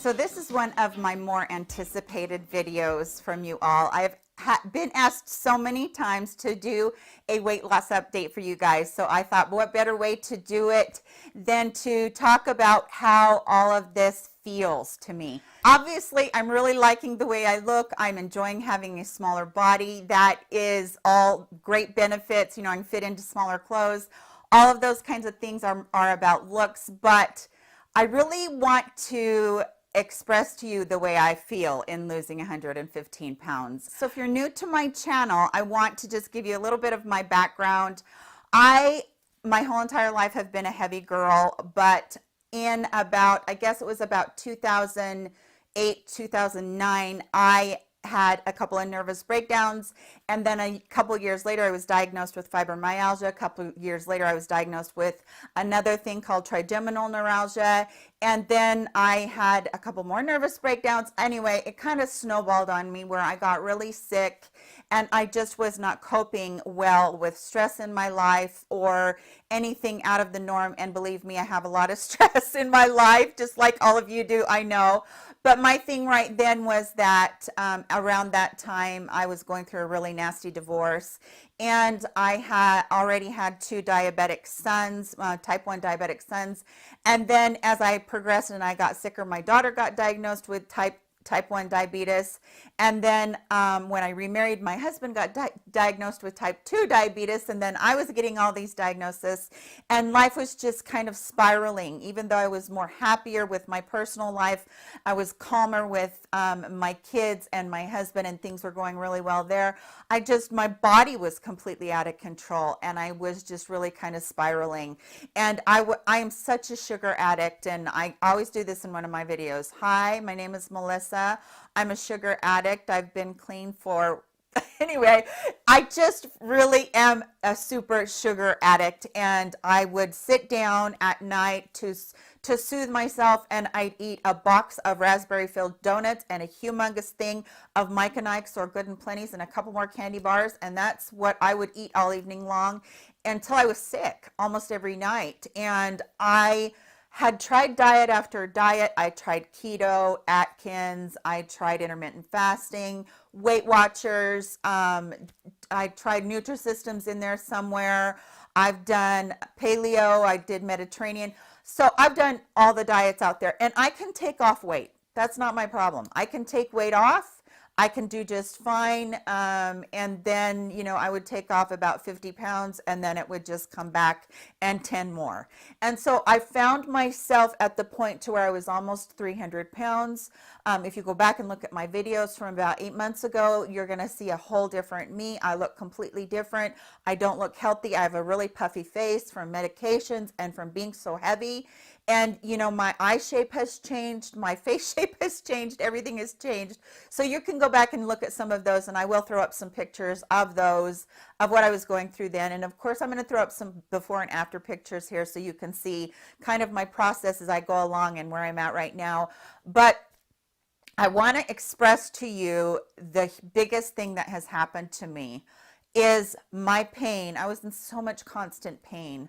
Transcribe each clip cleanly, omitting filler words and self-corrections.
So this is one of my more anticipated videos from you all. I've been asked so many times to do a weight loss update for you guys. So I thought, what better way to do it than to talk about how all of this feels to me. Obviously, I'm really liking the way I look. I'm enjoying having a smaller body. That is all great benefits. You know, I can fit into smaller clothes. All of those kinds of things are about looks, but I really want to express to you the way I feel in losing 115 pounds. So if you're new to my channel, I want to just give you a little bit of my background. My whole entire life have been a heavy girl, but in about, I guess it was about 2008, 2009, I had a couple of nervous breakdowns, and then a couple years later I was diagnosed with fibromyalgia. A couple years later I was diagnosed with another thing called trigeminal neuralgia, and then I had a couple more nervous breakdowns. Anyway, it kind of snowballed on me where I got really sick, and I just was not coping well with stress in my life or anything out of the norm. And believe me, I have a lot of stress in my life, just like all of you do, I know. But my thing right then was that around that time I was going through a really nasty divorce, and I had already had two diabetic sons, type 1 diabetic sons. And then as I progressed and I got sicker, my daughter got diagnosed with type 1 diabetes. And then when I remarried, my husband got diagnosed with type 2 diabetes. And then I was getting all these diagnoses, and life was just kind of spiraling. Even though I was more happier with my personal life, I was calmer with my kids and my husband, and things were going really well there. My body was completely out of control, and I was just really kind of spiraling. And I am such a sugar addict, and I always do this in one of my videos. Hi, my name is Melissa. I'm a sugar addict. I've been clean for, anyway, I just really am a super sugar addict, and I would sit down at night to soothe myself, and I'd eat a box of raspberry-filled donuts and a humongous thing of Mike and Ike's or Good and Plenty's and a couple more candy bars, and that's what I would eat all evening long until I was sick almost every night. And I had tried diet after diet. I tried keto, Atkins, I tried intermittent fasting, Weight Watchers, I tried Nutrisystems in there somewhere. I've done paleo, I did Mediterranean. So I've done all the diets out there, and I can take off weight. That's not my problem. I can take weight off. I can do just fine. And then, you know, I would take off about 50 pounds, and then it would just come back and 10 more. And so I found myself at the point to where I was almost 300 pounds. If you go back and look at my videos from about 8 months ago, you're going to see a whole different me. I look completely different. I don't look healthy. I have a really puffy face from medications and from being so heavy. And, you know, my eye shape has changed, my face shape has changed, everything has changed. So you can go back and look at some of those, and I will throw up some pictures of those, of what I was going through then. And of course, I'm going to throw up some before and after pictures here so you can see kind of my process as I go along and where I'm at right now. But I want to express to you the biggest thing that has happened to me is my pain. I was in so much constant pain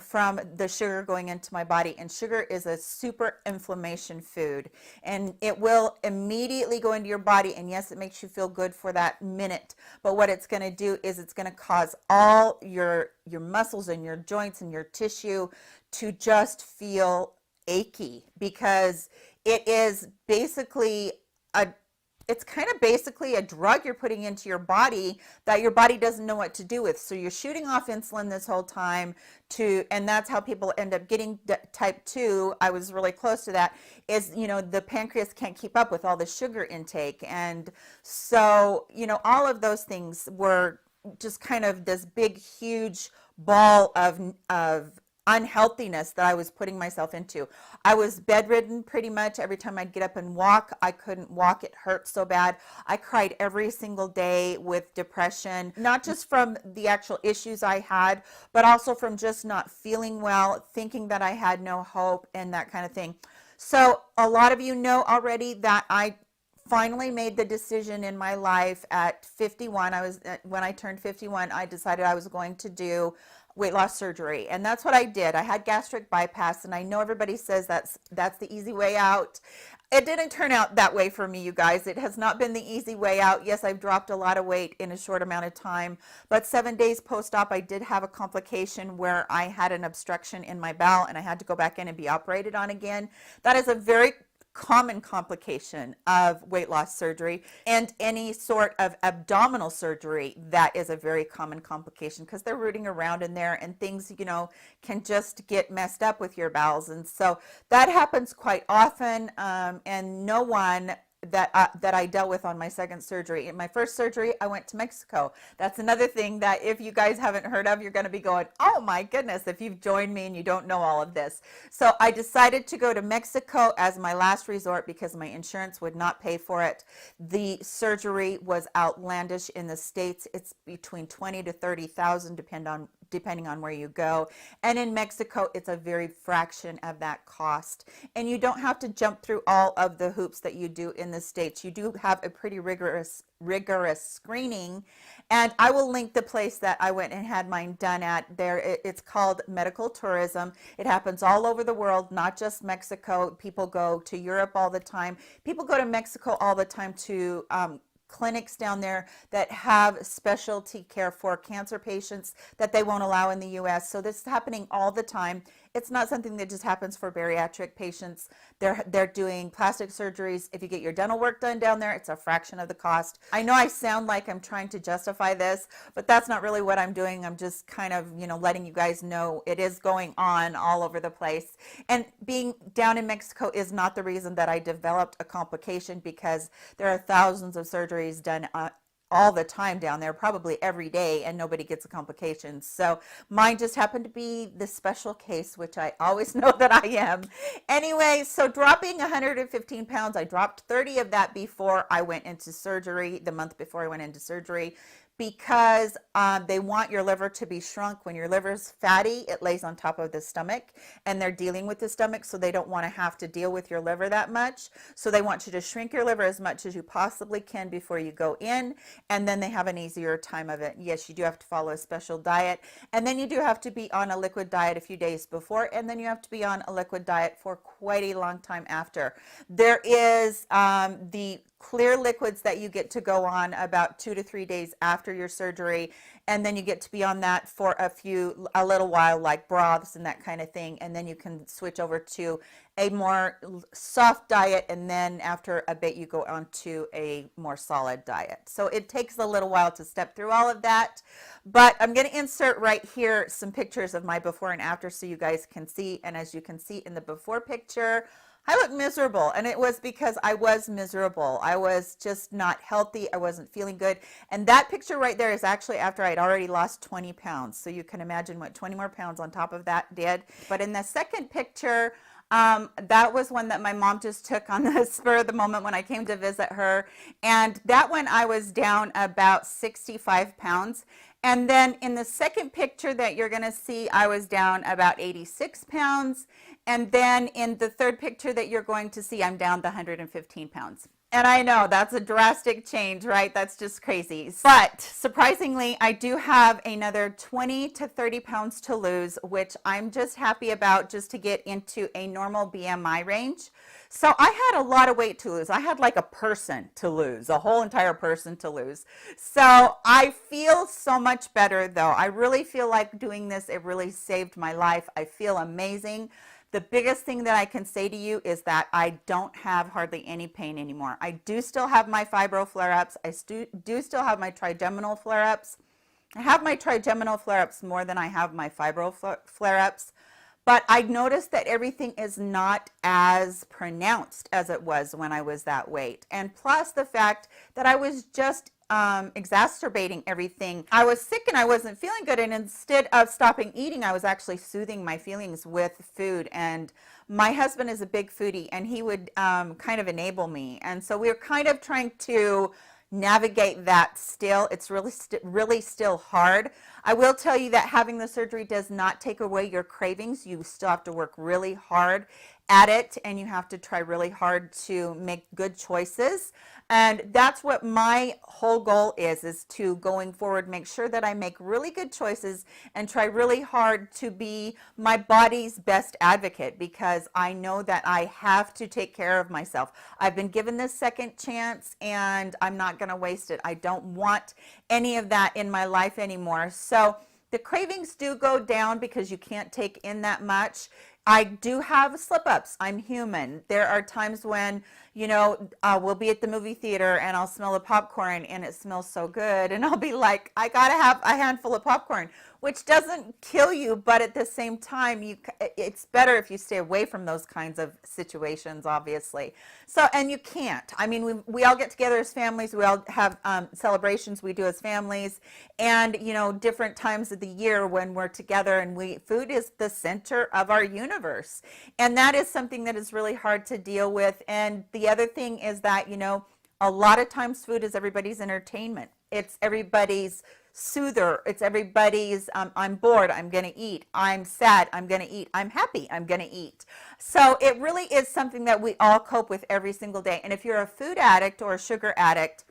from the sugar going into my body. And sugar is a super inflammation food, and it will immediately go into your body. And yes, it makes you feel good for that minute, but what it's going to do is it's going to cause all your muscles and your joints and your tissue to just feel achy, because it is basically it's kind of basically a drug you're putting into your body that your body doesn't know what to do with. So you're shooting off insulin this whole time and that's how people end up getting type 2. I was really close to that. Is, you know, the pancreas can't keep up with all the sugar intake. And so, you know, all of those things were just kind of this big, huge ball of unhealthiness that I was putting myself into. I was bedridden pretty much. Every time I'd get up and walk, I couldn't walk. It hurt so bad. I cried every single day with depression, not just from the actual issues I had, but also from just not feeling well, thinking that I had no hope and that kind of thing. So a lot of you know already that I finally made the decision in my life at 51. When I turned 51, I decided I was going to do weight loss surgery, and that's what I did. I had gastric bypass, and I know everybody says that's the easy way out. It didn't turn out that way for me, you guys. It has not been the easy way out. Yes, I've dropped a lot of weight in a short amount of time, but 7 days post-op, I did have a complication where I had an obstruction in my bowel and I had to go back in and be operated on again. That is a very common complication of weight loss surgery, and any sort of abdominal surgery, that is a very common complication because they're rooting around in there and things, can just get messed up with your bowels. And so that happens quite often, and no one that I dealt with on my second surgery. In my first surgery, I went to Mexico. That's another thing that if you guys haven't heard of, you're going to be going, oh my goodness, if you've joined me and you don't know all of this. So I decided to go to Mexico as my last resort because my insurance would not pay for it. The surgery was outlandish in the States. It's between 20 to 30,000 depending on where you go. And in Mexico, it's a very fraction of that cost. And you don't have to jump through all of the hoops that you do in the States. You do have a pretty rigorous screening. And I will link the place that I went and had mine done at there. It's called medical tourism. It happens all over the world, not just Mexico. People go to Europe all the time. People go to Mexico all the time to clinics down there that have specialty care for cancer patients that they won't allow in the US. So this is happening all the time. It's not something that just happens for bariatric patients. They're doing plastic surgeries. If you get your dental work done down there, it's a fraction of the cost. I know I sound like I'm trying to justify this, but that's not really what I'm doing. I'm just kind of, letting you guys know it is going on all over the place. And being down in Mexico is not the reason that I developed a complication, because there are thousands of surgeries done all the time down there, probably every day, and nobody gets a complication. So mine just happened to be the special case, which I always know that I am. Anyway, so dropping 115 pounds, I dropped 30 of that before I went into surgery, the month before I went into surgery, because they want your liver to be shrunk. When your liver's fatty, it lays on top of the stomach, and they're dealing with the stomach, so they don't want to have to deal with your liver that much. So they want you to shrink your liver as much as you possibly can before you go in, and then they have an easier time of it. Yes, you do have to follow a special diet, and then you do have to be on a liquid diet a few days before, and then you have to be on a liquid diet for quite a long time after. There is the clear liquids that you get to go on about 2 to 3 days after your surgery, and then you get to be on that for a little while, like broths and that kind of thing, and then you can switch over to a more soft diet, and then after a bit you go on to a more solid diet. So it takes a little while to step through all of that, but I'm going to insert right here some pictures of my before and after so you guys can see. And as you can see in the before picture, I look miserable, and it was because I was miserable. I was just not healthy. I wasn't feeling good. And that picture right there is actually after I'd already lost 20 pounds. So you can imagine what 20 more pounds on top of that did. But in the second picture, that was one that my mom just took on the spur of the moment when I came to visit her. And that one I was down about 65 pounds. And then in the second picture that you're going to see, I was down about 86 pounds. And then in the third picture that you're going to see, I'm down to 115 pounds. And I know that's a drastic change, right? That's just crazy. But surprisingly, I do have another 20 to 30 pounds to lose, which I'm just happy about, just to get into a normal BMI range. So I had a lot of weight to lose. I had like a person to lose, a whole entire person to lose. So I feel so much better though. I really feel like doing this, it really saved my life. I feel amazing. The biggest thing that I can say to you is that I don't have hardly any pain anymore. I do still have my fibro flare-ups. I do still have my trigeminal flare-ups. I have my trigeminal flare-ups more than I have my fibro flare-ups. But I noticed that everything is not as pronounced as it was when I was that weight. And plus the fact that I was just exacerbating everything. I was sick and I wasn't feeling good, and instead of stopping eating, I was actually soothing my feelings with food. And my husband is a big foodie, and he would kind of enable me. And so we were kind of trying to navigate that still. It's really still hard. I will tell you that having the surgery does not take away your cravings. You still have to work really hard at it, and you have to try really hard to make good choices. And that's what my whole goal is to going forward, make sure that I make really good choices and try really hard to be my body's best advocate, because I know that I have to take care of myself. I've been given this second chance and I'm not going to waste it. I don't want any of that in my life anymore. So the cravings do go down because you can't take in that much. I do have slip-ups. I'm human. There are times when, we'll be at the movie theater and I'll smell the popcorn and it smells so good. And I'll be like, I got to have a handful of popcorn, which doesn't kill you. But at the same time, it's better if you stay away from those kinds of situations, obviously. So, and you can't. I mean, we all get together as families. We all have celebrations we do as families, and, different times of the year when we're together, and food is the center of our universe. And that is something that is really hard to deal with. And the other thing is that, a lot of times food is everybody's entertainment. It's everybody's soother. It's everybody's, I'm bored, I'm going to eat. I'm sad, I'm going to eat. I'm happy, I'm going to eat. So it really is something that we all cope with every single day. And if you're a food addict or a sugar addict,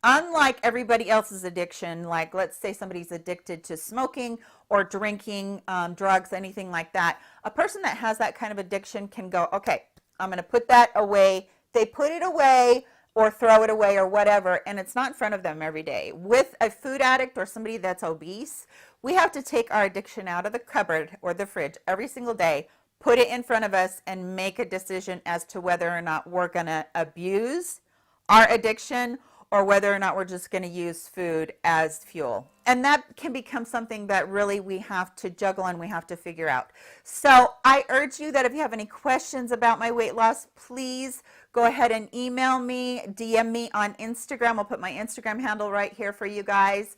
unlike everybody else's addiction, like let's say somebody's addicted to smoking or drinking, drugs, anything like that, a person that has that kind of addiction can go, okay, I'm going to put that away. They put it away or throw it away or whatever, and it's not in front of them every day. With a food addict or somebody that's obese, we have to take our addiction out of the cupboard or the fridge every single day, put it in front of us, and make a decision as to whether or not we're going to abuse our addiction or whether or not we're just going to use food as fuel. And that can become something that really we have to juggle and we have to figure out. So I urge you that if you have any questions about my weight loss, please go ahead and email me, DM me on Instagram. I'll put my Instagram handle right here for you guys.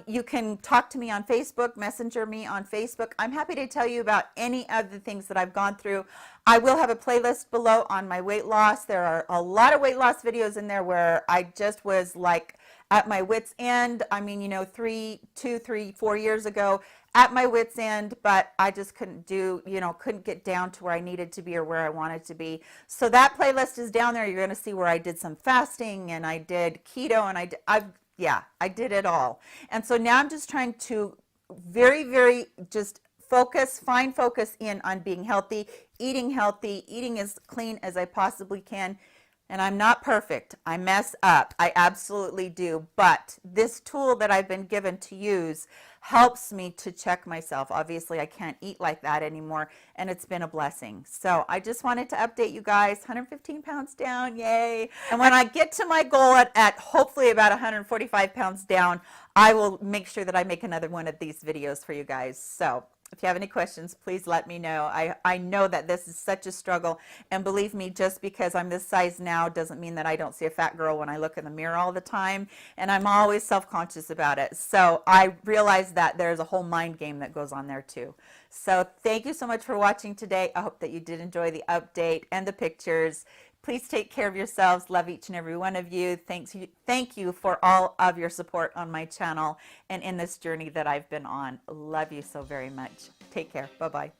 You can talk to me on Facebook, messenger me on Facebook. I'm happy to tell you about any of the things that I've gone through. I will have a playlist below on my weight loss. There are a lot of weight loss videos in there where I just was like at my wit's end. I mean, 2, 3, 4 years ago, at my wit's end, but I just couldn't couldn't get down to where I needed to be or where I wanted to be. So that playlist is down there. You're going to see where I did some fasting and I did keto and I did it all. And so now I'm just trying to very, very just find focus in on being healthy, eating as clean as I possibly can. And I'm not perfect. I mess up. I absolutely do. But this tool that I've been given to use helps me to check myself. Obviously, I can't eat like that anymore, and it's been a blessing. So I just wanted to update you guys. 115 pounds down, yay. And when I get to my goal at hopefully about 145 pounds down, I will make sure that I make another one of these videos for you guys. So if you have any questions, please let me know. I know that this is such a struggle, and believe me, just because I'm this size now doesn't mean that I don't see a fat girl when I look in the mirror all the time, and I'm always self-conscious about it. So I realize that there's a whole mind game that goes on there too. So thank you so much for watching today. I hope that you did enjoy the update and the pictures. Please take care of yourselves. Love each and every one of you. Thank you for all of your support on my channel and in this journey that I've been on. Love you so very much. Take care. Bye-bye.